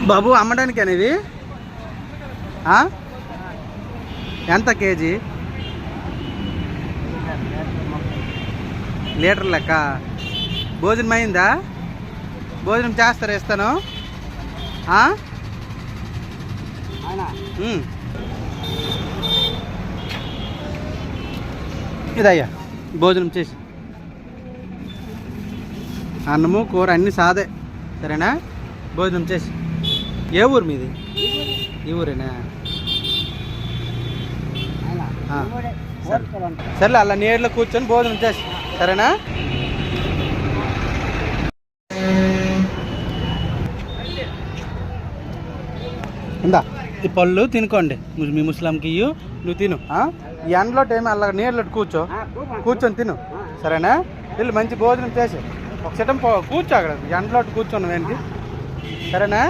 బాబు అమ్మడానికి అనేవి ఎంత కేజీ? లీటర్ లెక్క. భోజనం అయిందా? భోజనం చేస్తారా? ఇస్తాను. ఇదయ్యా భోజనం చేసి, అన్నము కూర అన్నీ సాదే, సరేనా? భోజనం చేసి. ఏ ఊరు మీది? ఈ ఊరేనా? సర్లే, అలా నీళ్ళలో కూర్చొని భోజనం చేసి, సరేనా? ఇందా ఈ పళ్ళు తినుకోండి, మీ ముస్లింకి ఇయ్యు, నువ్వు తిను. ఈ ఎండలో టైం అలా నీళ్ళలో కూర్చొని తిను, సరేనా? వీళ్ళు మంచి భోజనం చేసి ఒక సిటం కూర్చో, అక్కడ ఎండలో కూర్చోను ఏంటి, సరేనా?